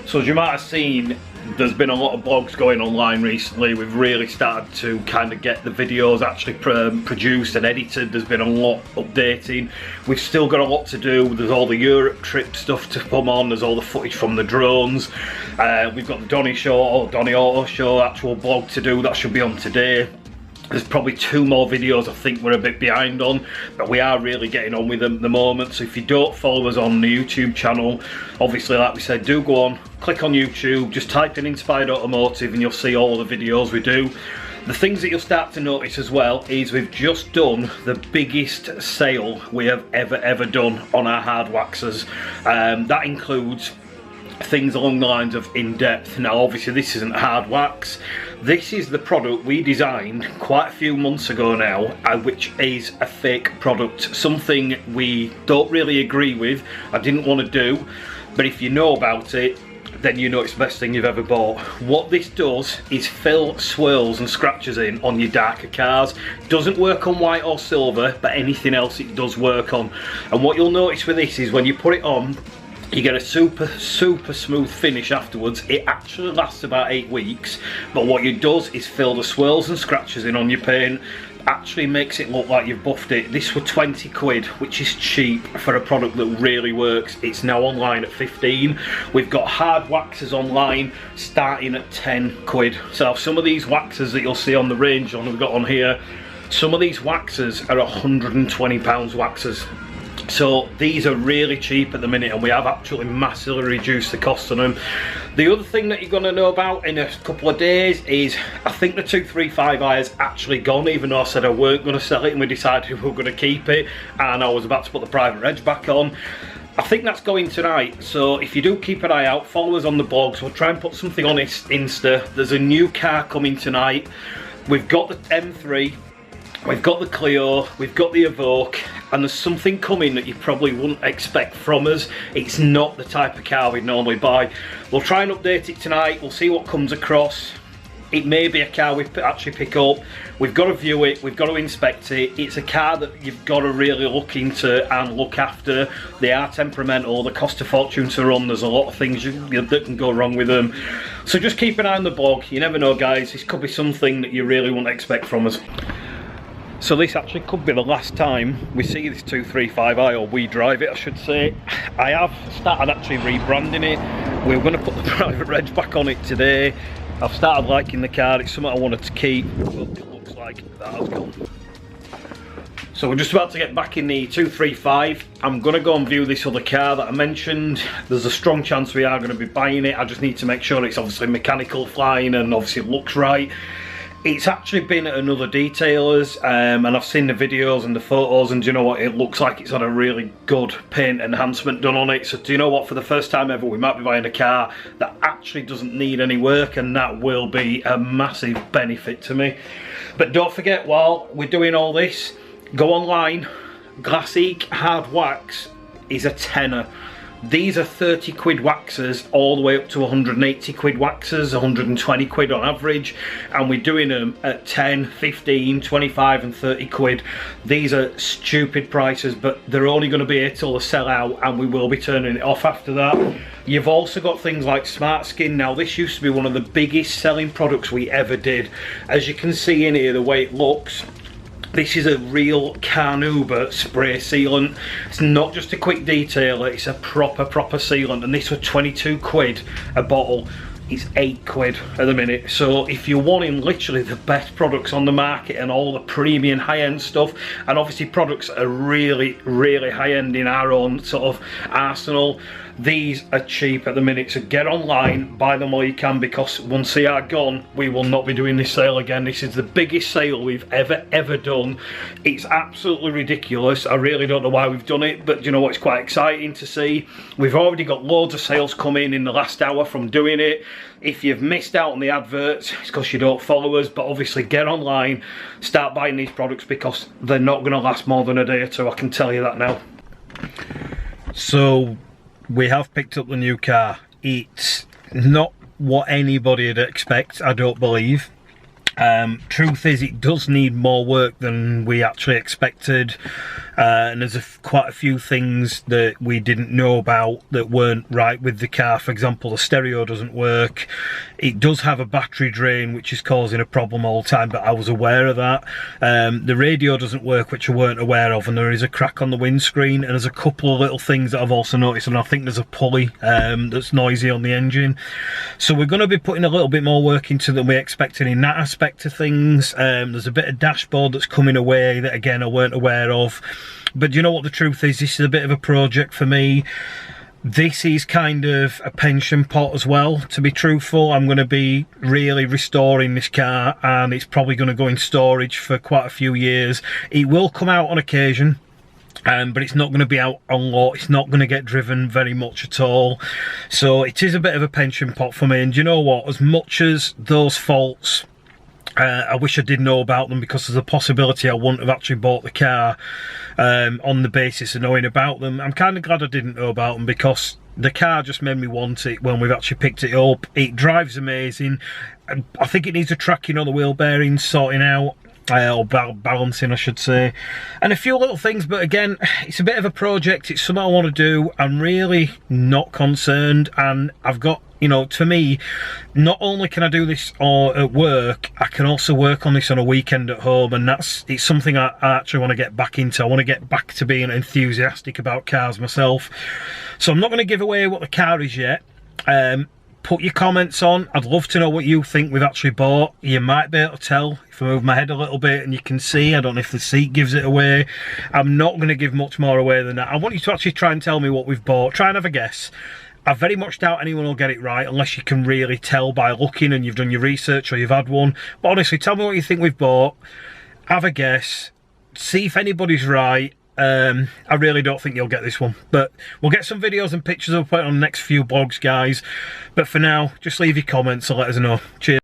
So as you might have seen, there's been a lot of blogs going online recently. We've really started to kind of get the videos actually produced and edited. There's been a lot updating. We've still got a lot to do. There's all the Europe trip stuff to come on. There's all the footage from the drones. We've got the Donny Auto Show actual blog to do. That should be on today. There's probably 2 more videos I think we're a bit behind on, but we are really getting on with them at the moment. So if you don't follow us on the YouTube channel, obviously like we said, do go on, click on YouTube, just type in Inspired Automotive and you'll see all the videos we do. The things that you'll start to notice as well is we've just done the biggest sale we have ever done on our hard waxers. That includes things along the lines of in-depth. Now obviously this isn't hard wax. This is the product we designed quite a few months ago now, which is a fake product, something we don't really agree with, I didn't want to do, but if you know about it, then you know it's the best thing you've ever bought. What this does is fill swirls and scratches in on your darker cars. Doesn't work on white or silver, but anything else it does work on. And what you'll notice with this is when you put it on, you get a super smooth finish afterwards. It actually lasts about 8 weeks, but what it does is fill the swirls and scratches in on your paint. Actually makes it look like you've buffed it. This were 20 quid, which is cheap for a product that really works. It's now online at 15. We've got hard waxes online starting at 10 quid. So some of these waxes that you'll see on the range we've got on here, some of these waxes are £120 waxes. So these are really cheap at the minute, and we have actually massively reduced the cost on them. The other thing that you're going to know about in a couple of days is I think the 235i has actually gone, even though I said I weren't going to sell it and we decided we were going to keep it, and I was about to put the private reg back on. I think that's going tonight, so if you do keep an eye out, follow us on the blogs. We'll try and put something on Insta. There's a new car coming tonight. We've got the M3, we've got the Clio, we've got the Evoque, and there's something coming that you probably wouldn't expect from us. It's not the type of car we'd normally buy. We'll try and update it tonight. We'll see what comes across. It may be a car we actually pick up. We've got to view it, we've got to inspect it. It's a car that you've got to really look into and look after. They are temperamental, they cost a fortune to run. There's a lot of things that can go wrong with them. So just keep an eye on the blog. You never know, guys. This could be something that you really won't expect from us. So this actually could be the last time we see this 235i, or we drive it I should say. I have started actually rebranding it. We're going to put the private reg back on it today. I've started liking the car, it's something I wanted to keep, but it looks like that has gone. So we're just about to get back in the 235. I'm going to go and view this other car that I mentioned. There's a strong chance we are going to be buying it. I just need to make sure it's obviously mechanical flying and obviously it looks right. It's actually been at another detailer's, and I've seen the videos and the photos, and do you know what, it looks like it's had a really good paint enhancement done on it. So do you know what, for the first time ever we might be buying a car that actually doesn't need any work, and that will be a massive benefit to me. But don't forget, while we're doing all this, go online. Glassique hard wax is a tenner. These are 30 quid waxes all the way up to 180 quid waxes, 120 quid on average, and we're doing them at 10, 15, 25 and 30 quid. These are stupid prices, but they're only going to be here till they sell out, and we will be turning it off after that. You've also got things like Smart Skin. Now this used to be one of the biggest selling products we ever did. As you can see in here, the way it looks, this is a real Carnauba spray sealant. It's not just a quick detailer, it's a proper sealant, and this was 22 quid a bottle. It's 8 quid at the minute. So if you're wanting literally the best products on the market and all the premium high-end stuff, and obviously products that are really high-end in our own sort of arsenal, these are cheap at the minute. So get online, buy them while you can, because once they are gone, we will not be doing this sale again. This is the biggest sale we've ever done. It's absolutely ridiculous. I really don't know why we've done it, but you know what, it's quite exciting to see. We've already got loads of sales coming in the last hour from doing it. If you've missed out on the adverts, it's because you don't follow us, but obviously get online, start buying these products, because they're not going to last more than a day or two, I can tell you that now. So we have picked up the new car. It's not what anybody would expect, I don't believe. Truth is, it does need more work than we actually expected, and there's quite a few things that we didn't know about that weren't right with the car. For example, the stereo doesn't work. It does have a battery drain which is causing a problem all the time, but I was aware of that. The radio doesn't work, which I weren't aware of, and there is a crack on the windscreen, and there's a couple of little things that I've also noticed, and I think there's a pulley that's noisy on the engine. So we're going to be putting a little bit more work into than we expected in that aspect of things. There's a bit of dashboard that's coming away that again I weren't aware of. But do you know what the truth is? This is a bit of a project for me. This is kind of a pension pot as well, to be truthful. I'm going to be really restoring this car, and it's probably going to go in storage for quite a few years. It will come out on occasion, but it's not going to be out on lot. It's not going to get driven very much at all. So it is a bit of a pension pot for me. And do you know what? As much as those faults, I wish I did know about them, because there's a possibility I wouldn't have actually bought the car on the basis of knowing about them. I'm kind of glad I didn't know about them, because the car just made me want it when we've actually picked it up. It drives amazing. I think it needs a tracking on the wheel bearings sorting out, or balancing I should say, and a few little things. But again, it's a bit of a project. It's something I want to do. I'm really not concerned, and I've got, you know, to me, not only can I do this at work, I can also work on this on a weekend at home, and it's something I actually want to get back into. I want to get back to being enthusiastic about cars myself. So I'm not going to give away what the car is yet. Put your comments on. I'd love to know what you think we've actually bought. You might be able to tell if I move my head a little bit, and you can see, I don't know if the seat gives it away. I'm not going to give much more away than that. I want you to actually try and tell me what we've bought. Try and have a guess. I very much doubt anyone will get it right unless you can really tell by looking and you've done your research or you've had one. But honestly, tell me what you think we've bought. Have a guess. See if anybody's right. I really don't think you'll get this one, but we'll get some videos and pictures of it on the next few blogs, guys. But for now, just leave your comments and let us know. Cheers.